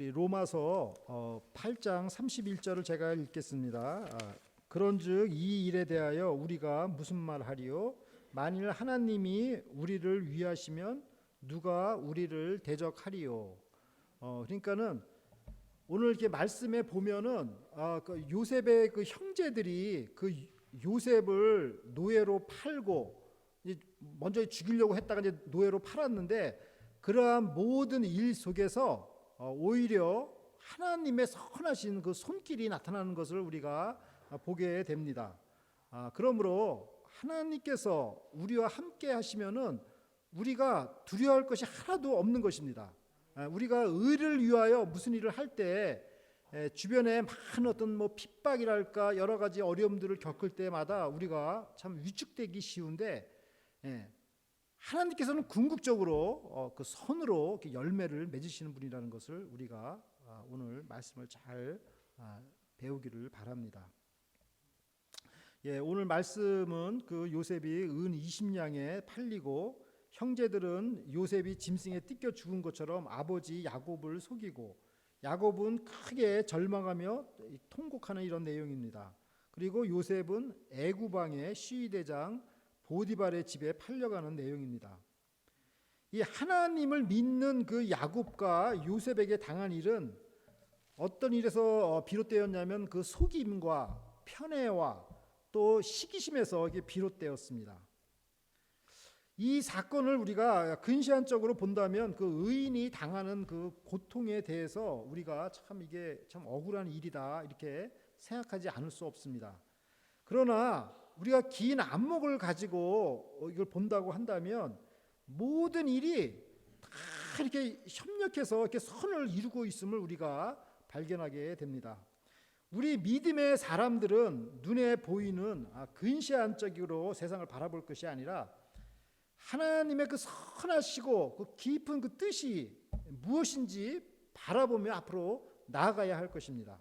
우리 로마서 8장 31절을 제가 읽겠습니다. 그런즉 이 일에 대하여 우리가 무슨 말하리요? 만일 하나님이 우리를 위하시면 누가 우리를 대적하리요? 그러니까는 오늘 이렇게 말씀에 보면은 그 요셉의 그 형제들이 그 요셉을 노예로 팔고 먼저 죽이려고 했다가 이제 노예로 팔았는데, 그러한 모든 일 속에서 오히려 하나님의 선하신 그 손길이 나타나는 것을 우리가 보게 됩니다. 그러므로 하나님께서 우리와 함께 하시면은 우리가 두려워할 것이 하나도 없는 것입니다. 우리가 의를 위하여 무슨 일을 할 때 주변에 많은 어떤 핍박이랄까 여러 가지 어려움들을 겪을 때마다 우리가 참 위축되기 쉬운데, 하나님께서는 궁극적으로 그 선으로 열매를 맺으시는 분이라는 것을 우리가 오늘 말씀을 잘 배우기를 바랍니다. 오늘 말씀은 그 요셉이 은 20냥에 팔리고 형제들은 요셉이 짐승에 뜯겨 죽은 것처럼 아버지 야곱을 속이고, 야곱은 크게 절망하며 통곡하는 이런 내용입니다. 그리고 요셉은 애굽 왕의 시위대장 보디발의 집에 팔려가는 내용입니다. 이 하나님을 믿는 그 야곱과 요셉에게 당한 일은 어떤 일에서 비롯되었냐면 그 속임과 편애와 또 시기심에서 이게 비롯되었습니다. 이 사건을 우리가 근시안적으로 본다면 그 의인이 당하는 그 고통에 대해서 우리가 참 이게 참 억울한 일이다 이렇게 생각하지 않을 수 없습니다. 그러나 우리가 긴 안목을 가지고 이걸 본다고 한다면 모든 일이 다 이렇게 협력해서 이렇게 선을 이루고 있음을 우리가 발견하게 됩니다. 우리 믿음의 사람들은 눈에 보이는 근시안적으로 세상을 바라볼 것이 아니라 하나님의 그 선하시고 그 깊은 그 뜻이 무엇인지 바라보며 앞으로 나아가야 할 것입니다.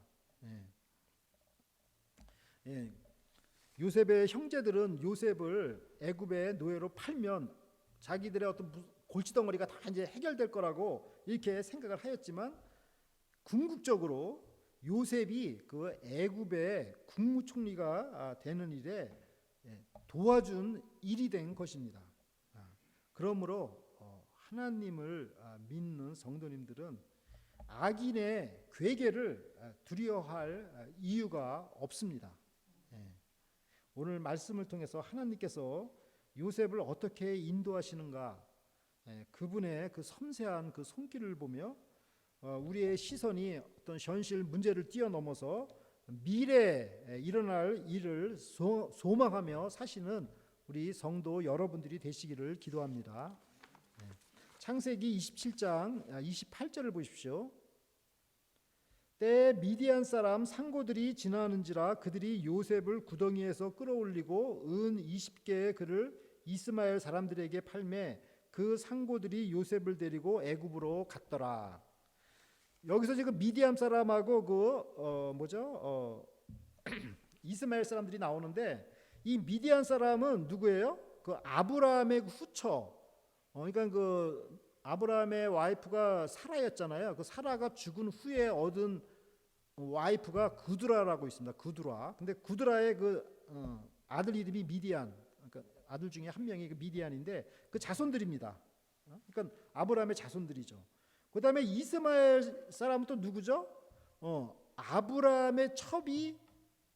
요셉의 형제들은 요셉을 애굽의 노예로 팔면 자기들의 어떤 골치덩어리가 다 이제 해결될 거라고 이렇게 생각을 하였지만, 궁극적으로 요셉이 그 애굽의 국무총리가 되는 일에 도와준 일이 된 것입니다. 그러므로 하나님을 믿는 성도님들은 악인의 괴계를 두려워할 이유가 없습니다. 오늘 말씀을 통해서 하나님께서 요셉을 어떻게 인도하시는가, 그분의 그 섬세한 그 손길을 보며 우리의 시선이 어떤 현실 문제를 뛰어넘어서 미래에 일어날 일을 소망하며 사시는 우리 성도 여러분들이 되시기를 기도합니다. 창세기 27장 28절을 보십시오. 때 미디안 사람 상고들이 지나는지라 그들이 요셉을 구덩이에서 끌어올리고 은 20개의 그를 이스마엘 사람들에게 팔매 그 상고들이 요셉을 데리고 애굽으로 갔더라. 여기서 지금 미디안 사람하고 이스마엘 사람들이 나오는데, 이 미디안 사람은 누구예요? 그 아브라함의 후처. 그러니까 그 아브라함의 와이프가 사라였잖아요. 그 사라가 죽은 후에 얻은 와이프가 구드라라고 있습니다. 구드라. 근데 구드라의 그 아들 이름이 미디안. 그러니까 아들 중에 한 명이 그 미디안인데 그 자손들입니다. 그러니까 아브라함의 자손들이죠. 그다음에 이스마엘 사람은 또 누구죠? 아브라함의 첩이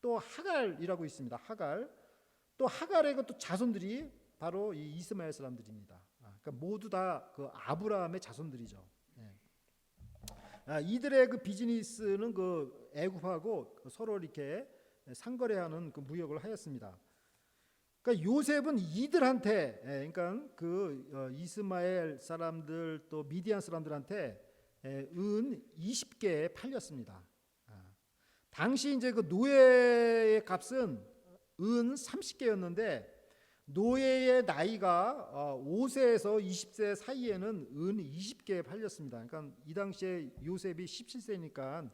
또 하갈이라고 있습니다. 하갈. 또 하갈의 또 자손들이 바로 이 이스마엘 사람들입니다. 그러니까 모두 다 그 아브라함의 자손들이죠. 이들의 그 비즈니스는 그 애굽하고 서로 이렇게 상거래하는 그 무역을 하였습니다. 그러니까 요셉은 이들한테, 그러니까 그 이스마엘 사람들 또 미디안 사람들한테 은 20개 팔렸습니다. 당시 이제 그 노예의 값은 은 30개였는데 노예의 나이가 5세에서 20세 사이에는 은 20개 팔렸습니다. 그러니까 이 당시에 요셉이 17세니까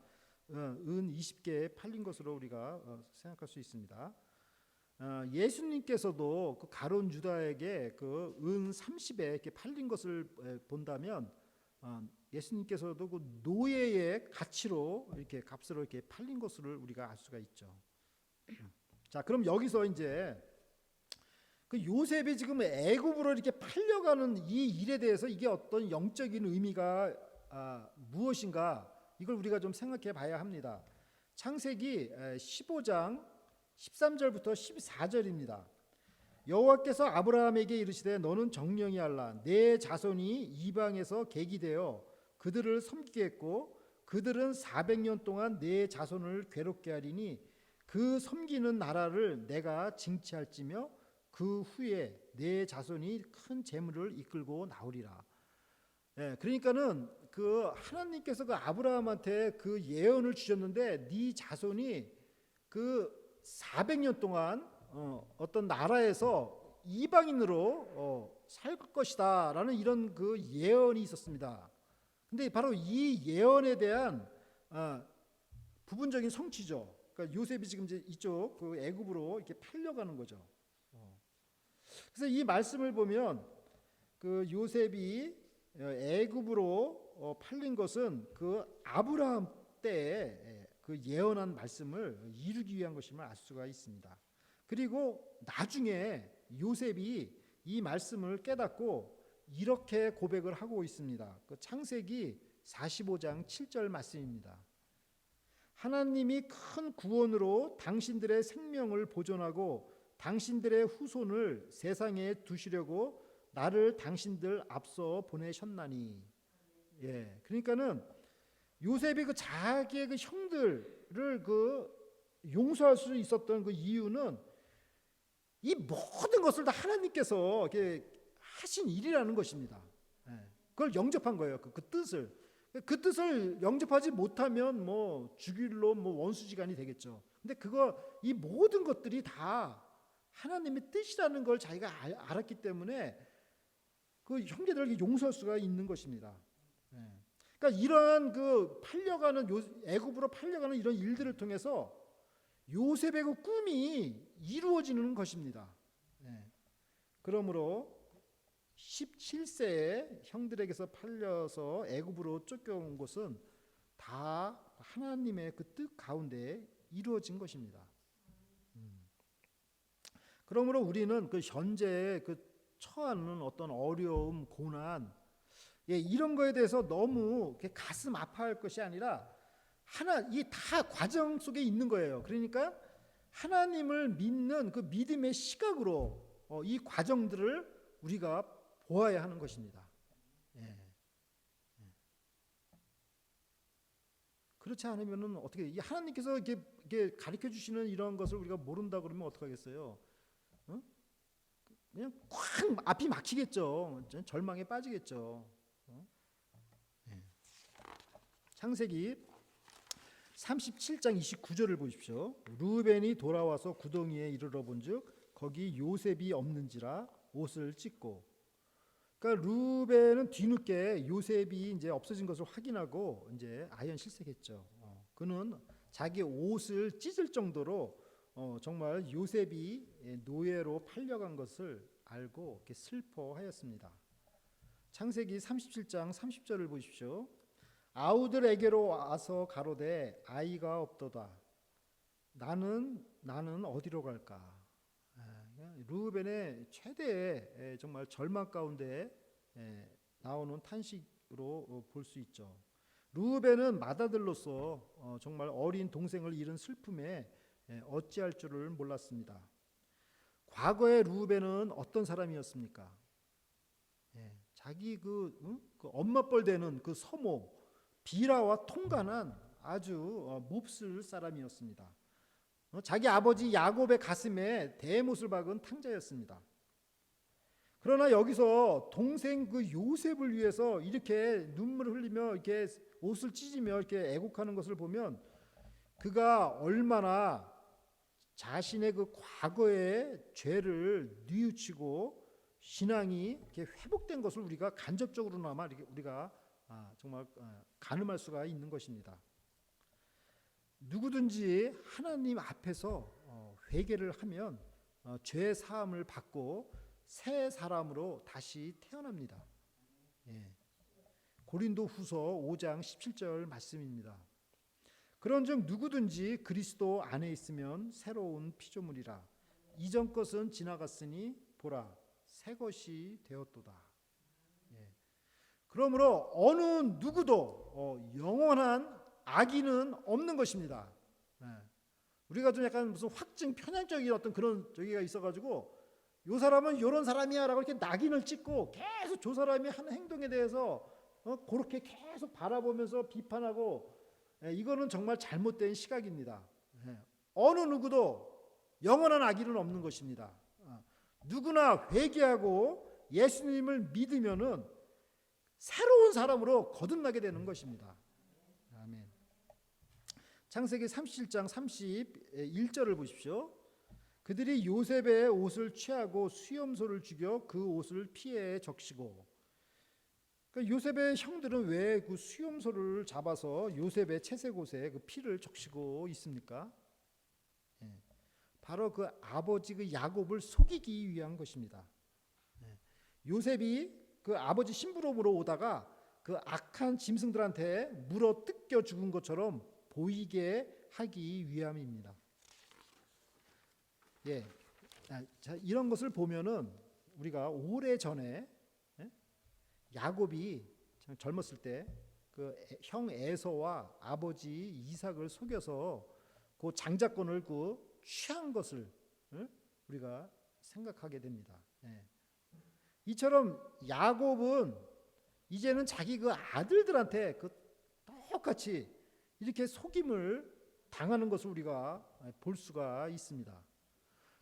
은 20개 팔린 것으로 우리가 생각할 수 있습니다. 예수님께서도 그 가룟 유다에게 그 은 30에 이렇게 팔린 것을 본다면 예수님께서도 그 노예의 가치로 이렇게 값으로 이렇게 팔린 것을 우리가 알 수가 있죠. 자, 그럼 여기서 이제 그 요셉이 지금 애굽으로 이렇게 팔려가는 이 일에 대해서 이게 어떤 영적인 의미가 무엇인가, 이걸 우리가 좀 생각해 봐야 합니다. 창세기 15장 13절부터 14절입니다. 여호와께서 아브라함에게 이르시되 너는 정령이 알라. 내 자손이 이방에서 객이되어 그들을 섬기게 했고 그들은 400년 동안 내 자손을 괴롭게 하리니 그 섬기는 나라를 내가 징치할지며 그 후에 내 자손이 큰 재물을 이끌고 나오리라. 그러니까는 그 하나님께서 그 아브라함한테 그 예언을 주셨는데 네 자손이 그 400년 동안 어떤 나라에서 이방인으로 살 것이다라는 이런 그 예언이 있었습니다. 근데 바로 이 예언에 대한 부분적인 성취죠. 그러니까 요셉이 지금 이제 이쪽 그 애굽으로 이렇게 팔려가는 거죠. 그래서 이 말씀을 보면 그 요셉이 애굽으로 팔린 것은 그 아브라함 때에 그 예언한 말씀을 이루기 위한 것임을 알 수가 있습니다. 그리고 나중에 요셉이 이 말씀을 깨닫고 이렇게 고백을 하고 있습니다. 그 창세기 45장 7절 말씀입니다. 하나님이 큰 구원으로 당신들의 생명을 보존하고 당신들의 후손을 세상에 두시려고 나를 당신들 앞서 보내셨나니. 그러니까는 요셉이 그 자기의 그 형들을 그 용서할 수 있었던 그 이유는 이 모든 것을 다 하나님께서 하신 일이라는 것입니다. 그걸 영접한 거예요. 그 뜻을. 그 뜻을 영접하지 못하면 뭐 죽일로 뭐 원수지간이 되겠죠. 근데 이 모든 것들이 다 하나님의 뜻이라는 걸 자기가 알았기 때문에 그 형제들에게 용서할 수가 있는 것입니다. 그러니까 이러한 그 애굽으로 팔려가는 이런 일들을 통해서 요셉의 그 꿈이 이루어지는 것입니다. 그러므로 17세에 형들에게서 팔려서 애굽으로 쫓겨온 것은 다 하나님의 그 뜻 가운데 이루어진 것입니다. 그러므로 우리는 그 현재 그 처하는 어떤 어려움, 고난, 이런 거에 대해서 너무 가슴 아파할 것이 아니라 이 다 과정 속에 있는 거예요. 그러니까 하나님을 믿는 그 믿음의 시각으로 이 과정들을 우리가 보아야 하는 것입니다. 그렇지 않으면은 어떻게 하나님께서 이렇게 가르쳐 주시는 이런 것을 우리가 모른다 그러면 어떡하겠어요? 그냥 꽉 앞이 막히겠죠. 절망에 빠지겠죠. 창세기 37장 29절을 보십시오. 루벤이 돌아와서 구덩이에 이르러 본즉 거기 요셉이 없는지라 옷을 찢고. 그러니까 루벤은 뒤늦게 요셉이 이제 없어진 것을 확인하고 이제 아연실색했죠. 그는 자기 옷을 찢을 정도로 정말 요셉이 노예로 팔려간 것을 알고 이렇게 슬퍼하였습니다. 창세기 37장 30절을 보십시오. 아우들에게로 와서 가로되 아이가 없도다. 나는 어디로 갈까? 루벤의 최대의 정말 절망 가운데 나오는 탄식으로 볼 수 있죠. 루벤은 맏아들로서 정말 어린 동생을 잃은 슬픔에 어찌할 줄을 몰랐습니다. 과거의 루벤은 어떤 사람이었습니까? 자기 그 엄마뻘 되는 그 서모 비라와 통간한 아주 몹쓸 사람이었습니다. 자기 아버지 야곱의 가슴에 대못을 박은 탕자였습니다. 그러나 여기서 동생 그 요셉을 위해서 이렇게 눈물을 흘리며 이렇게 옷을 찢으며 이렇게 애곡하는 것을 보면 그가 얼마나 자신의 그 과거의 죄를 뉘우치고 신앙이 이렇게 회복된 것을 우리가 간접적으로나마 우리가 정말 가늠할 수가 있는 것입니다. 누구든지 하나님 앞에서 회개를 하면 죄 사함을 받고 새 사람으로 다시 태어납니다. 고린도후서 5장 17절 말씀입니다. 그런즉 누구든지 그리스도 안에 있으면 새로운 피조물이라. 이전 것은 지나갔으니 보라 새 것이 되었도다. 예. 그러므로 어느 누구도 영원한 악인은 없는 것입니다. 예. 우리가 좀 약간 무슨 확증 편향적인 어떤 그런 저기가 있어가지고 요 사람은 요런 사람이야라고 이렇게 낙인을 찍고 계속 저 사람이 하는 행동에 대해서 그렇게 계속 바라보면서 비판하고, 이거는 정말 잘못된 시각입니다. 어느 누구도 영원한 악인은 없는 것입니다. 누구나 회개하고 예수님을 믿으면은 새로운 사람으로 거듭나게 되는 것입니다. 아멘. 창세기 37장 31절을 보십시오. 그들이 요셉의 옷을 취하고 수염소를 죽여 그 옷을 피에 적시고. 그러니까 요셉의 형들은 왜 그 수염소를 잡아서 요셉의 채색옷에 그 피를 적시고 있습니까? 바로 그 아버지 그 야곱을 속이기 위한 것입니다. 요셉이 그 아버지 심부름으로 오다가 그 악한 짐승들한테 물어 뜯겨 죽은 것처럼 보이게 하기 위함입니다. 예, 자, 이런 것을 보면은 우리가 오래 전에 야곱이 젊었을 때 그 형 에서와 아버지 이삭을 속여서 그 장자권을 그 취한 것을 우리가 생각하게 됩니다. 이처럼 야곱은 이제는 자기 그 아들들한테 그 똑같이 이렇게 속임을 당하는 것을 우리가 볼 수가 있습니다.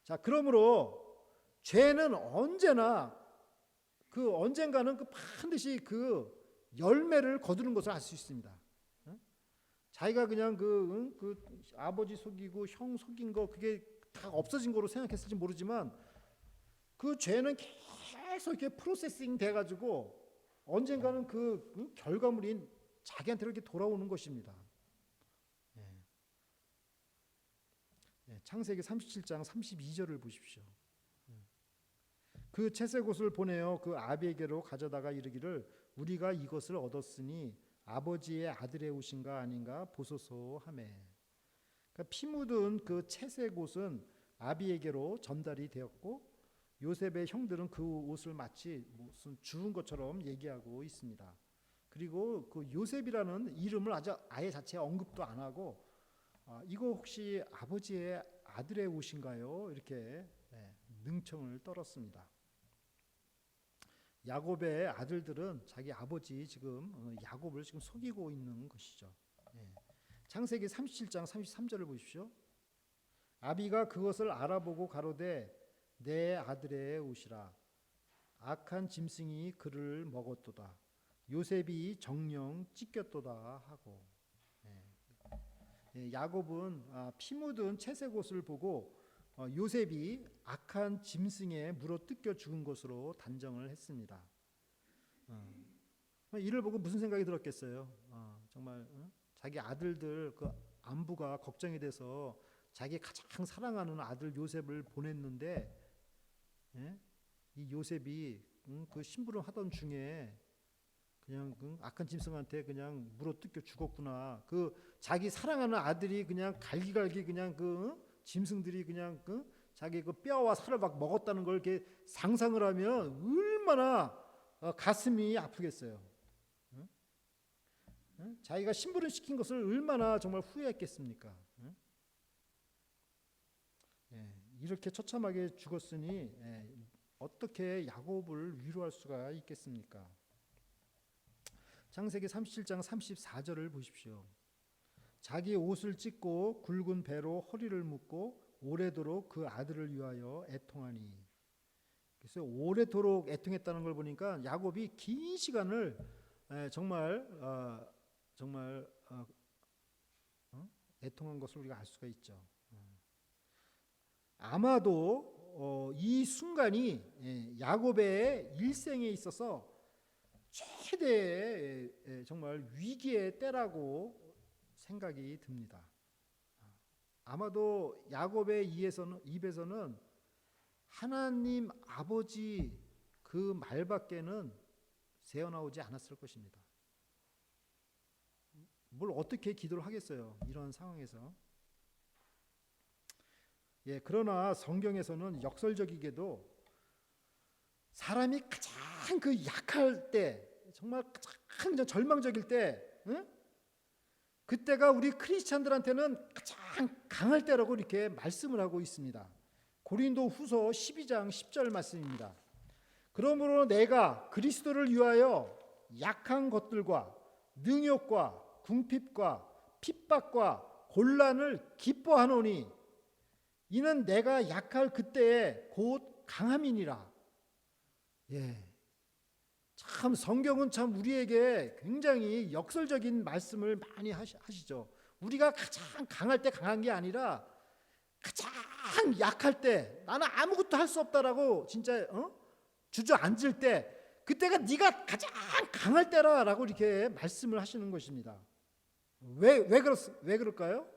자, 그러므로 죄는 언제나 그 언젠가는 그 반드시 그 열매를 거두는 것을 알 수 있습니다. 자기가 그냥 그 아버지 속이고 형 속인 거 그게 다 없어진 거로 생각했을지 모르지만 그 죄는 계속 이렇게 프로세싱 돼가지고 언젠가는 그 결과물이 자기한테 이렇게 돌아오는 것입니다. 창세기 37장 32절을 보십시오. 그 채색옷을 보내어 그 아비에게로 가져다가 이르기를 우리가 이것을 얻었으니 아버지의 아들의 옷인가 아닌가 보소서 하매. 그러니까 피 묻은 그 채색옷은 아비에게로 전달이 되었고 요셉의 형들은 그 옷을 마치 무슨 주운 것처럼 얘기하고 있습니다. 그리고 그 요셉이라는 이름을 아예 자체 언급도 안 하고 이거 혹시 아버지의 아들의 옷인가요? 이렇게 능청을 떨었습니다. 야곱의 아들들은 자기 아버지 지금 야곱을 지금 속이고 있는 것이죠. 창세기 37장 33절을 보십시오. 아비가 그것을 알아보고 가로되 내 아들의 옷이라 악한 짐승이 그를 먹었도다. 요셉이 정령 찢겼도다 하고. 야곱은 피 묻은 채색옷을 보고 요셉이 악한 짐승에 물어 뜯겨 죽은 것으로 단정을 했습니다. 이를 보고 무슨 생각이 들었겠어요? 정말 자기 아들들 그 안부가 걱정이 돼서 자기 가장 사랑하는 아들 요셉을 보냈는데 이 요셉이 그 심부름 하던 중에 그냥 악한 짐승한테 그냥 물어 뜯겨 죽었구나. 그 자기 사랑하는 아들이 그냥 갈기갈기 그냥 그 짐승들이 그냥 자기 그 뼈와 살을 막 먹었다는 걸 이렇게 상상을 하면 얼마나 가슴이 아프겠어요. 자기가 심부름 시킨 것을 얼마나 정말 후회했겠습니까? 이렇게 처참하게 죽었으니 어떻게 야곱을 위로할 수가 있겠습니까? 창세기 37장 34절을 보십시오. 자기 옷을 찢고 굵은 배로 허리를 묶고 오래도록 그 아들을 위하여 애통하니. 그래서 오래도록 애통했다는 걸 보니까 야곱이 긴 시간을 정말 애통한 것을 우리가 알 수가 있죠. 아마도 이 순간이 야곱의 일생에 있어서 최대의 정말 위기의 때라고 생각이 듭니다. 아마도 야곱의 입에서는 하나님 아버지 그 말밖에는 새어나오지 않았을 것입니다. 뭘 어떻게 기도를 하겠어요? 이런 상황에서. 그러나 성경에서는 역설적이게도 사람이 가장 그 약할 때, 정말 가장 절망적일 때, 응? 그때가 우리 크리스찬들한테는 가장 강할 때라고 이렇게 말씀을 하고 있습니다. 고린도후서 12장 10절 말씀입니다. 그러므로 내가 그리스도를 위하여 약한 것들과 능욕과 궁핍과 핍박과 곤란을 기뻐하노니 이는 내가 약할 그때에 곧 강함이니라. 참 성경은 참 우리에게 굉장히 역설적인 말씀을 많이 하시죠. 우리가 가장 강할 때 강한 게 아니라 가장 약할 때, 나는 아무것도 할 수 없다라고 진짜 주저앉을 때, 그때가 네가 가장 강할 때라라고 이렇게 말씀을 하시는 것입니다. 왜 그럴까요?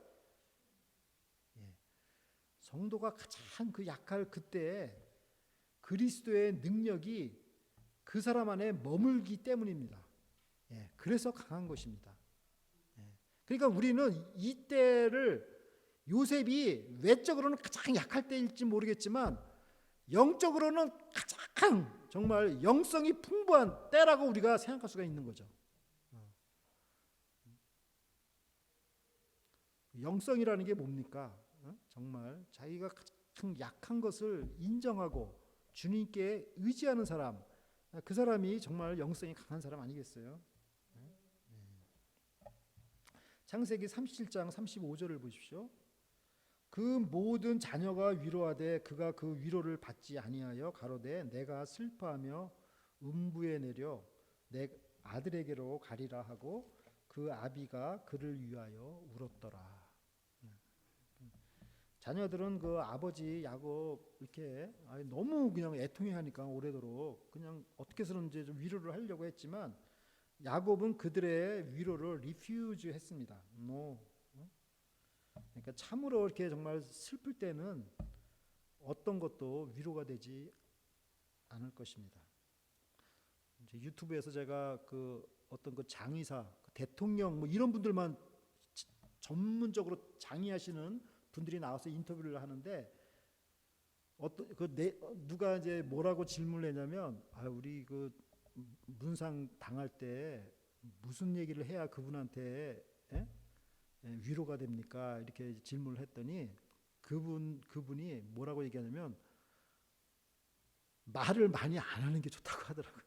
성도가 가장 그 약할 그때에 그리스도의 능력이 그 사람 안에 머물기 때문입니다. 그래서 강한 것입니다. 그러니까 우리는 이때를, 요셉이 외적으로는 가장 약할 때일지 모르겠지만 영적으로는 가장 정말 영성이 풍부한 때라고 우리가 생각할 수가 있는 거죠. 영성이라는 게 뭡니까? 정말 자기가 가장 약한 것을 인정하고 주님께 의지하는 사람, 그 사람이 정말 영성이 강한 사람 아니겠어요? 창세기 37장 35절을 보십시오. 그 모든 자녀가 위로하되 그가 그 위로를 받지 아니하여 가로되 내가 슬퍼하며 음부에 내려 내 아들에게로 가리라 하고 그 아비가 그를 위하여 울었더라. 자녀들은 그 아버지 야곱 이렇게 너무 그냥 애통해하니까 오래도록 그냥 어떻게 해서든지 좀 위로를 하려고 했지만 야곱은 그들의 위로를 리퓨즈 했습니다. 그러니까 참으로 이렇게 정말 슬플 때는 어떤 것도 위로가 되지 않을 것입니다. 이제 유튜브에서 제가 그 어떤 그 장의사, 대통령 뭐 이런 분들만 전문적으로 장의하시는 분들이 나와서 인터뷰를 하는데 누가 이제 뭐라고 질문을 했냐면 우리 그 문상 당할 때 무슨 얘기를 해야 그분한테 위로가 됩니까? 이렇게 질문을 했더니 그분이 뭐라고 얘기하냐면 말을 많이 안 하는 게 좋다고 하더라고요.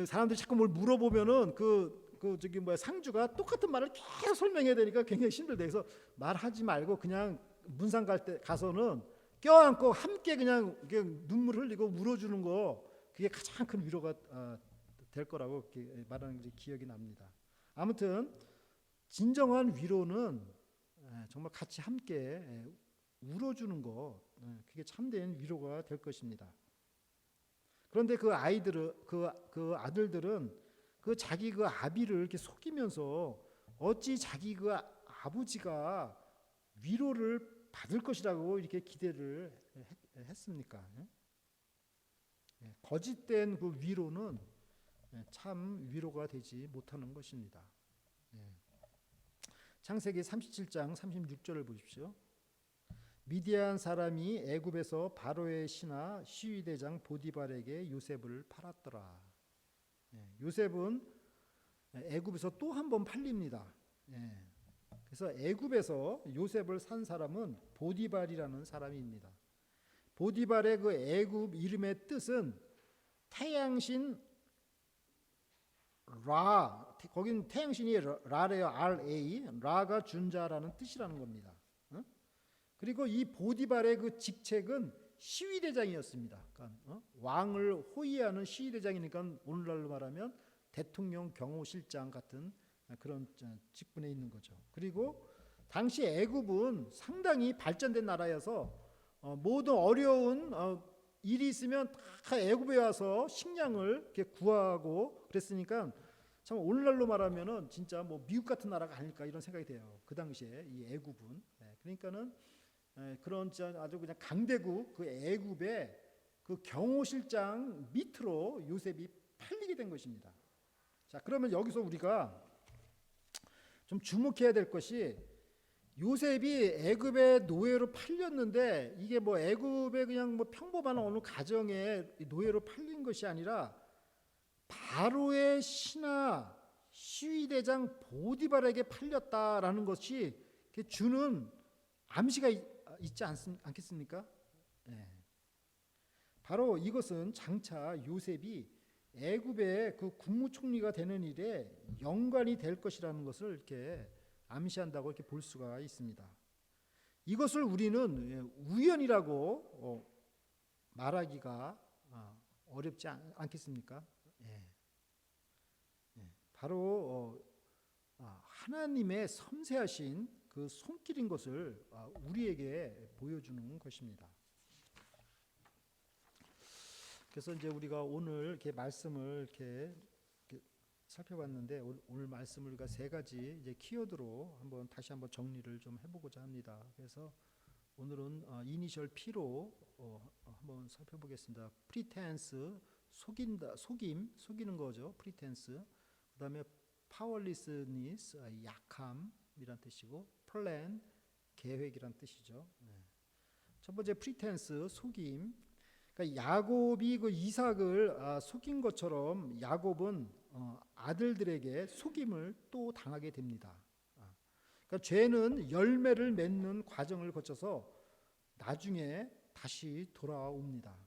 사람들이 자꾸 뭘 물어보면은 상주가 똑같은 말을 계속 설명해야 되니까 굉장히 힘들다. 그래서 말하지 말고 그냥 문상 갈 때 가서는 껴안고 함께 그냥 눈물 흘리고 울어주는 거, 그게 가장 큰 위로가 될 거라고 말하는 게 기억이 납니다. 아무튼 진정한 위로는 정말 같이 함께 울어주는 거, 그게 참된 위로가 될 것입니다. 그런데 그 아들들은 자기 아비를 이렇게 속이면서 어찌 자기 아버지가 위로를 받을 것이라고 이렇게 기대를 했습니까? 거짓된 그 위로는 참 위로가 되지 못하는 것입니다. 창세기 37장 36절을 보십시오. 미디안 사람이 애굽에서 바로의 신하 시위대장 보디발에게 요셉을 팔았더라. 요셉은 애굽에서 또 한 번 팔립니다. 그래서 애굽에서 요셉을 산 사람은 보디발이라는 사람입니다. 보디발의 그 애굽 이름의 뜻은 태양신 라, 거긴 태양신이 라래요. RA, 라가 준자라는 뜻이라는 겁니다. 그리고 이 보디발의 그 직책은 시위대장이었습니다. 그러니까 왕을 호위하는 시위대장이니까 오늘날로 말하면 대통령 경호실장 같은 그런 직분에 있는 거죠. 그리고 당시 애굽은 상당히 발전된 나라여서 모든 어려운 일이 있으면 다 애굽에 와서 식량을 이렇게 구하고 그랬으니까 참 오늘날로 말하면은 진짜 뭐 미국 같은 나라가 아닐까 이런 생각이 돼요. 그 당시에 이 애굽은. 그러니까는 그런 아주 그냥 강대국 그 애굽의 그 경호실장 밑으로 요셉이 팔리게 된 것입니다. 자, 그러면 여기서 우리가 좀 주목해야 될 것이 요셉이 애굽의 노예로 팔렸는데 이게 뭐 애굽의 그냥 뭐 평범한 어느 가정의 노예로 팔린 것이 아니라 바로의 신하 시위대장 보디발에게 팔렸다라는 것이 주는 암시가 있지 않겠습니까? 네. 바로 이것은 장차 요셉이 애굽의 그 국무총리가 되는 일에 연관이 될 것이라는 것을 이렇게 암시한다고 이렇게 볼 수가 있습니다. 이것을 우리는 우연이라고 말하기가 어렵지 않겠습니까? 바로 하나님의 섬세하신 그 손길인 것을 우리에게 보여주는 것입니다. 그래서 이제 우리가 오늘 이렇게 말씀을 이렇게 살펴봤는데 오늘 말씀을 우리가 세 가지 이제 키워드로 다시 한번 정리를 좀 해보고자 합니다. 그래서 오늘은 이니셜 P로 한번 살펴보겠습니다. pretense, 속인다, 속이는 거죠. pretense. 그다음에 powerlessness, 약함이란 뜻이고, plan, 계획이란 뜻이죠. 첫 번째 pretense, 속임. 그러니까 야곱이 그 이삭을 속인 것처럼 야곱은 아들들에게 속임을 또 당하게 됩니다. 그러니까 죄는 열매를 맺는 과정을 거쳐서 나중에 다시 돌아옵니다.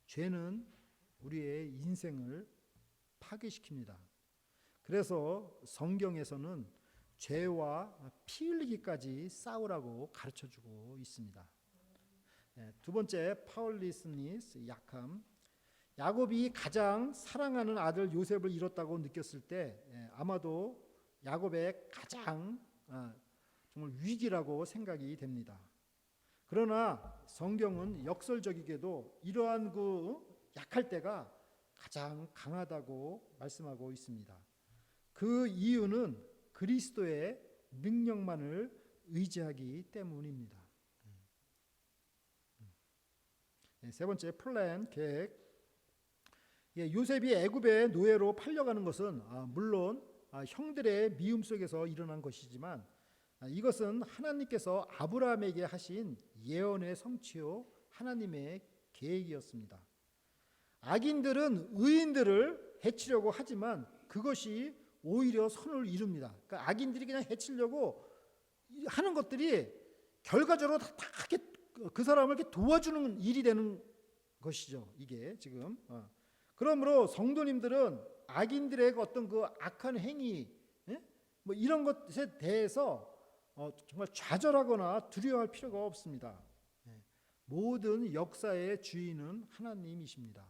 죄는 우리의 인생을 파괴시킵니다. 그래서 성경에서는 죄와 피 흘리기까지 싸우라고 가르쳐주고 있습니다. 두 번째, powerlessness, 약함. 야곱이 가장 사랑하는 아들 요셉을 잃었다고 느꼈을 때 아마도 야곱의 가장 정말 위기라고 생각이 됩니다. 그러나 성경은 역설적이게도 이러한 그 약할 때가 가장 강하다고 말씀하고 있습니다. 그 이유는 그리스도의 능력만을 의지하기 때문입니다. 세 번째, 플랜, 계획. 요셉이 애굽의 노예로 팔려가는 것은 물론 형들의 미움 속에서 일어난 것이지만 이것은 하나님께서 아브라함에게 하신 예언의 성취요 하나님의 계획이었습니다. 악인들은 의인들을 해치려고 하지만 그것이 오히려 선을 이룹니다. 그러니까 악인들이 그냥 해치려고 하는 것들이 결과적으로 다 그 사람을 이렇게 도와주는 일이 되는 것이죠. 이게 지금. 그러므로 성도님들은 악인들의 어떤 그 악한 행위, 뭐 이런 것에 대해서 정말 좌절하거나 두려워할 필요가 없습니다. 모든 역사의 주인은 하나님이십니다.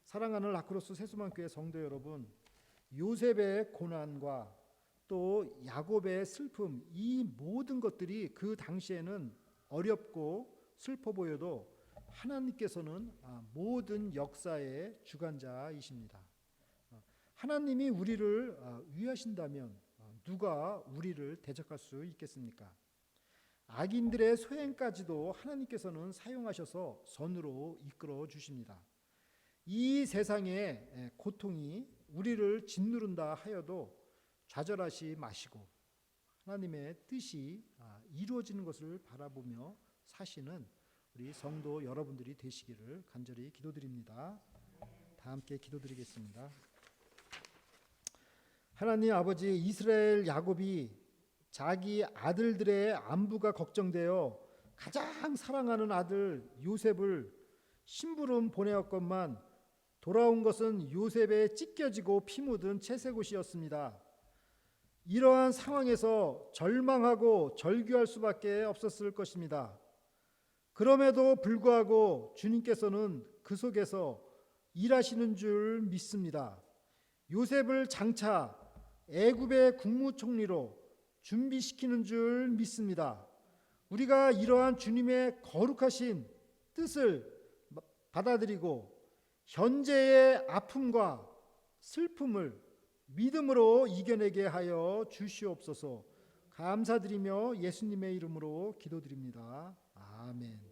사랑하는 라크로스 세수만교회 성도 여러분, 요셉의 고난과 또 야곱의 슬픔, 이 모든 것들이 그 당시에는 어렵고 슬퍼 보여도 하나님께서는 모든 역사의 주관자이십니다. 하나님이 우리를 위하신다면 누가 우리를 대적할 수 있겠습니까? 악인들의 소행까지도 하나님께서는 사용하셔서 선으로 이끌어 주십니다. 이 세상의 고통이 우리를 짓누른다 하여도 좌절하지 마시고 하나님의 뜻이 이루어지는 것을 바라보며 사시는 우리 성도 여러분들이 되시기를 간절히 기도드립니다. 다 함께 기도드리겠습니다. 하나님 아버지, 이스라엘 야곱이 자기 아들들의 안부가 걱정되어 가장 사랑하는 아들 요셉을 심부름 보내었건만 돌아온 것은 요셉의 찢겨지고 피 묻은 채색옷이었습니다. 이러한 상황에서 절망하고 절규할 수밖에 없었을 것입니다. 그럼에도 불구하고 주님께서는 그 속에서 일하시는 줄 믿습니다. 요셉을 장차 애굽의 국무총리로 준비시키는 줄 믿습니다. 우리가 이러한 주님의 거룩하신 뜻을 받아들이고 현재의 아픔과 슬픔을 믿음으로 이겨내게 하여 주시옵소서. 감사드리며 예수님의 이름으로 기도드립니다. 아멘.